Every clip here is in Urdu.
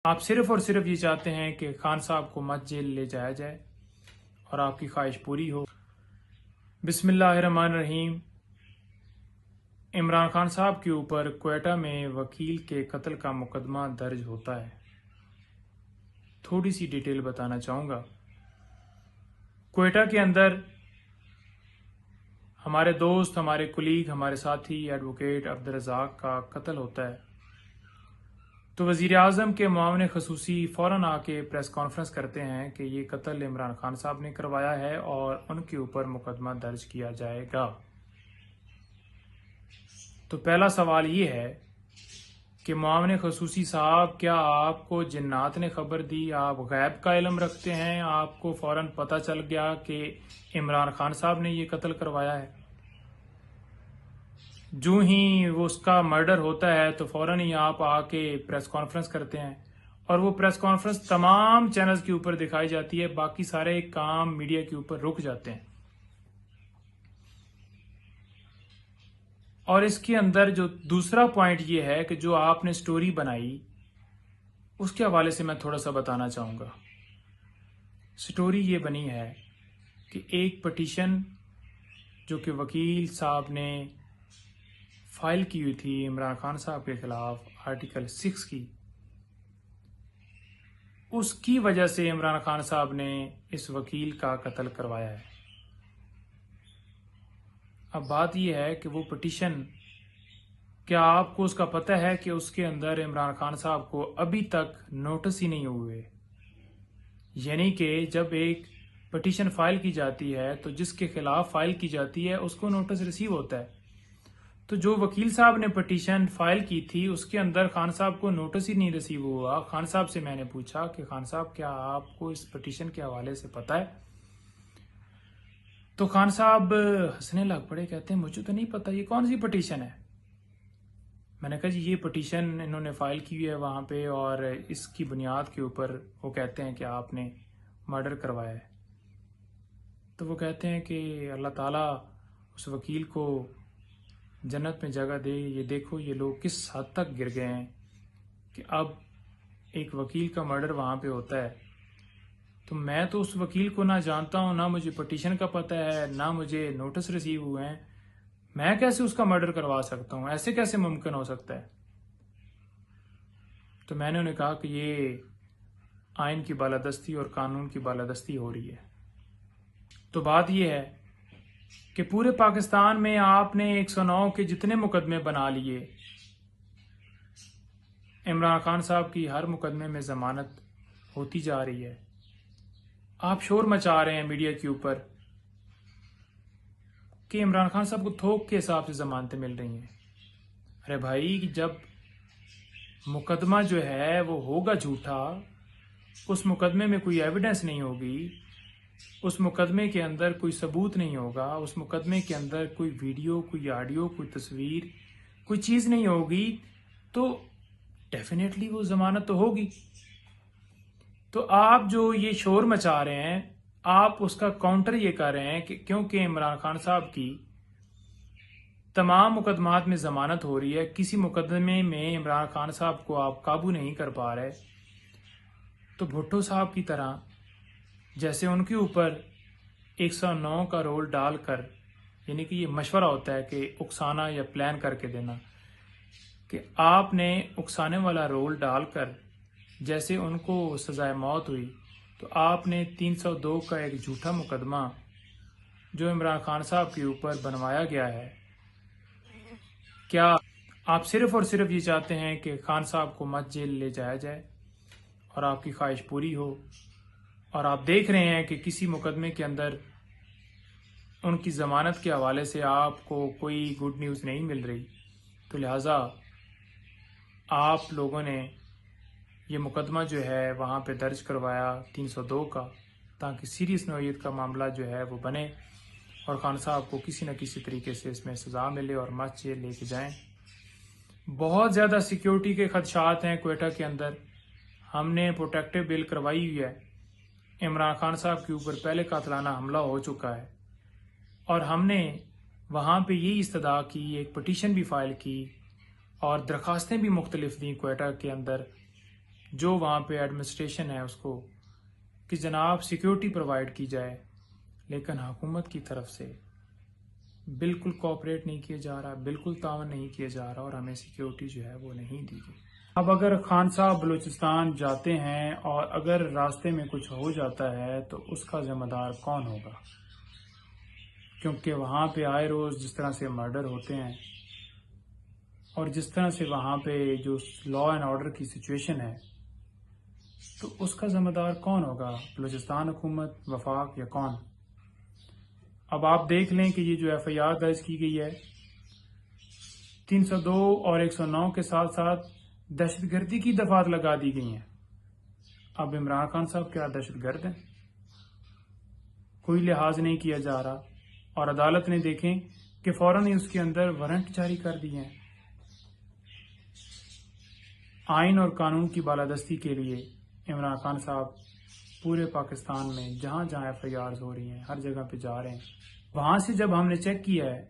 آپ صرف اور صرف یہ چاہتے ہیں کہ خان صاحب کو مت جیل لے جایا جائے اور آپ کی خواہش پوری ہو۔ بسم اللہ الرحمن الرحیم۔ عمران خان صاحب کے اوپر کوئٹہ میں وکیل کے قتل کا مقدمہ درج ہوتا ہے۔ تھوڑی سی ڈیٹیل بتانا چاہوں گا۔ کوئٹہ کے اندر ہمارے دوست، ہمارے کولیگ، ہمارے ساتھی ایڈوکیٹ عبدالرزاق کا قتل ہوتا ہے، تو وزیر اعظم کے معاون خصوصی فوراً آ کے پریس کانفرنس کرتے ہیں کہ یہ قتل عمران خان صاحب نے کروایا ہے اور ان کے اوپر مقدمہ درج کیا جائے گا۔ تو پہلا سوال یہ ہے کہ معاون خصوصی صاحب، کیا آپ کو جنات نے خبر دی؟ آپ غیب کا علم رکھتے ہیں؟ آپ کو فوراً پتہ چل گیا کہ عمران خان صاحب نے یہ قتل کروایا ہے؟ جو ہی وہ اس کا مرڈر ہوتا ہے تو فوراً ہی آپ آ کے پریس کانفرنس کرتے ہیں، اور وہ پریس کانفرنس تمام چینلز کے اوپر دکھائی جاتی ہے، باقی سارے کام میڈیا کے اوپر رک جاتے ہیں۔ اور اس کے اندر جو دوسرا پوائنٹ یہ ہے کہ جو آپ نے سٹوری بنائی، اس کے حوالے سے میں تھوڑا سا بتانا چاہوں گا۔ سٹوری یہ بنی ہے کہ ایک پٹیشن جو کہ وکیل صاحب نے فائل کی ہوئی تھی عمران خان صاحب کے خلاف آرٹیکل 6 کی، اس کی وجہ سے عمران خان صاحب نے اس وکیل کا قتل کروایا ہے۔ اب بات یہ ہے کہ وہ پٹیشن، کیا آپ کو اس کا پتہ ہے کہ اس کے اندر عمران خان صاحب کو ابھی تک نوٹس ہی نہیں ہوئے؟ یعنی کہ جب ایک پٹیشن فائل کی جاتی ہے تو جس کے خلاف فائل کی جاتی ہے اس کو نوٹس ریسیو ہوتا ہے، تو جو وکیل صاحب نے پٹیشن فائل کی تھی اس کے اندر خان صاحب کو نوٹس ہی نہیں ریسیو ہوا۔ خان صاحب سے میں نے پوچھا کہ خان صاحب کیا آپ کو اس پٹیشن کے حوالے سے پتہ ہے؟ تو خان صاحب ہنسنے لگ پڑے، کہتے ہیں مجھے تو نہیں پتہ، یہ کون سی پٹیشن ہے؟ میں نے کہا جی یہ پٹیشن انہوں نے فائل کی ہوئی ہے وہاں پہ، اور اس کی بنیاد کے اوپر وہ کہتے ہیں کہ آپ نے مرڈر کروایا ہے۔ تو وہ کہتے ہیں کہ اللہ تعالیٰ اس وکیل کو جنت میں جگہ دے، یہ دیکھو یہ لوگ کس حد تک گر گئے ہیں کہ اب ایک وکیل کا مرڈر وہاں پہ ہوتا ہے، تو میں تو اس وکیل کو نہ جانتا ہوں، نہ مجھے پٹیشن کا پتہ ہے، نہ مجھے نوٹس ریسیو ہوئے ہیں، میں کیسے اس کا مرڈر کروا سکتا ہوں؟ ایسے کیسے ممکن ہو سکتا ہے؟ تو میں نے انہیں کہا کہ یہ آئین کی بالادستی اور قانون کی بالادستی ہو رہی ہے۔ تو بات یہ ہے کہ پورے پاکستان میں آپ نے 109 کے جتنے مقدمے بنا لیے، عمران خان صاحب کی ہر مقدمے میں ضمانت ہوتی جا رہی ہے، آپ شور مچا رہے ہیں میڈیا کے اوپر کہ عمران خان صاحب کو تھوک کے حساب سے ضمانتیں مل رہی ہیں۔ ارے بھائی، جب مقدمہ جو ہے وہ ہوگا جھوٹا، اس مقدمے میں کوئی ایویڈنس نہیں ہوگی، اس مقدمے کے اندر کوئی ثبوت نہیں ہوگا، اس مقدمے کے اندر کوئی ویڈیو، کوئی آڈیو، کوئی تصویر، کوئی چیز نہیں ہوگی، تو ڈیفینیٹلی وہ ضمانت تو ہوگی۔ تو آپ جو یہ شور مچا رہے ہیں، آپ اس کا کاؤنٹر یہ کر رہے ہیں کہ کیونکہ عمران خان صاحب کی تمام مقدمات میں ضمانت ہو رہی ہے، کسی مقدمے میں عمران خان صاحب کو آپ قابو نہیں کر پا رہے، تو بھٹو صاحب کی طرح جیسے ان کے اوپر 109 کا رول ڈال کر، یعنی کہ یہ مشورہ ہوتا ہے کہ اکسانا یا پلان کر کے دینا، کہ آپ نے اکسانے والا رول ڈال کر جیسے ان کو سزائے موت ہوئی، تو آپ نے 302 کا ایک جھوٹا مقدمہ جو عمران خان صاحب کے اوپر بنوایا گیا ہے، کیا آپ صرف اور صرف یہ چاہتے ہیں کہ خان صاحب کو مت جیل لے جایا جائے اور آپ کی خواہش پوری ہو، اور آپ دیکھ رہے ہیں کہ کسی مقدمے کے اندر ان کی ضمانت کے حوالے سے آپ کو کوئی گڈ نیوز نہیں مل رہی، تو لہٰذا آپ لوگوں نے یہ مقدمہ جو ہے وہاں پہ درج کروایا 302 کا، تاکہ سیریس نوعیت کا معاملہ جو ہے وہ بنے اور خان صاحب کو کسی نہ کسی طریقے سے اس میں سزا ملے اور مت جیل لے کے جائیں۔ بہت زیادہ سیکیورٹی کے خدشات ہیں کوئٹہ کے اندر، ہم نے پروٹیکٹیو بیل کروائی ہوئی ہے، عمران خان صاحب کے اوپر پہلے قاتلانہ حملہ ہو چکا ہے، اور ہم نے وہاں پہ یہی استدعا کی، ایک پٹیشن بھی فائل کی اور درخواستیں بھی مختلف دیں کوئٹہ کے اندر جو وہاں پہ ایڈمنسٹریشن ہے اس کو کہ جناب سیکیورٹی پرووائڈ کی جائے، لیکن حکومت کی طرف سے بالکل کوآپریٹ نہیں کیا جا رہا، بالکل تعاون نہیں کیا جا رہا، اور ہمیں سیکیورٹی جو ہے وہ نہیں دی گئی۔ اب اگر خان صاحب بلوچستان جاتے ہیں اور اگر راستے میں کچھ ہو جاتا ہے تو اس کا ذمہ دار کون ہوگا؟ کیونکہ وہاں پہ آئے روز جس طرح سے مرڈر ہوتے ہیں اور جس طرح سے وہاں پہ جو لا اینڈ آرڈر کی سچویشن ہے، تو اس کا ذمہ دار کون ہوگا؟ بلوچستان حکومت، وفاق، یا کون؟ اب آپ دیکھ لیں کہ یہ جو ایف آئی آر درج کی گئی ہے 302 اور 109 کے ساتھ ساتھ دہشت گردی کی دفعات لگا دی گئی ہیں۔ اب عمران خان صاحب کیا دہشت گرد ہیں؟ کوئی لحاظ نہیں کیا جا رہا، اور عدالت نے دیکھیں کہ فوراً ہی اس کے اندر وارنٹ جاری کر دیے ہیں۔ آئین اور قانون کی بالادستی کے لیے عمران خان صاحب پورے پاکستان میں جہاں جہاں ایف آئی آرز ہو رہی ہیں ہر جگہ پہ جا رہے ہیں۔ وہاں سے جب ہم نے چیک کیا ہے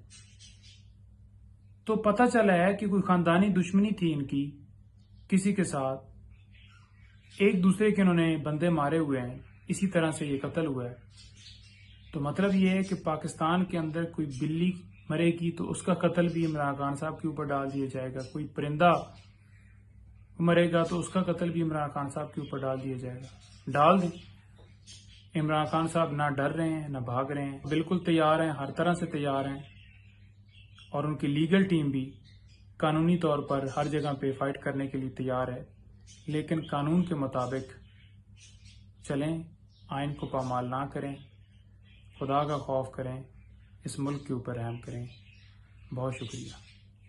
تو پتہ چلا ہے کہ کوئی خاندانی دشمنی تھی ان کی کسی کے ساتھ، ایک دوسرے کے انہوں نے بندے مارے ہوئے ہیں، اسی طرح سے یہ قتل ہوا ہے۔ تو مطلب یہ ہے کہ پاکستان کے اندر کوئی بلی مرے گی تو اس کا قتل بھی عمران خان صاحب کے اوپر ڈال دیا جائے گا، کوئی پرندہ مرے گا تو اس کا قتل بھی عمران خان صاحب کے اوپر ڈال دیا جائے گا۔ ڈال دیں۔ عمران خان صاحب نہ ڈر رہے ہیں نہ بھاگ رہے ہیں، بالکل تیار ہیں، ہر طرح سے تیار ہیں، اور ان کی لیگل ٹیم بھی قانونی طور پر ہر جگہ پہ فائٹ کرنے کے لیے تیار ہے، لیکن قانون کے مطابق چلیں، آئین کو پامال نہ کریں، خدا کا خوف کریں، اس ملک کے اوپر رحم کریں۔ بہت شکریہ۔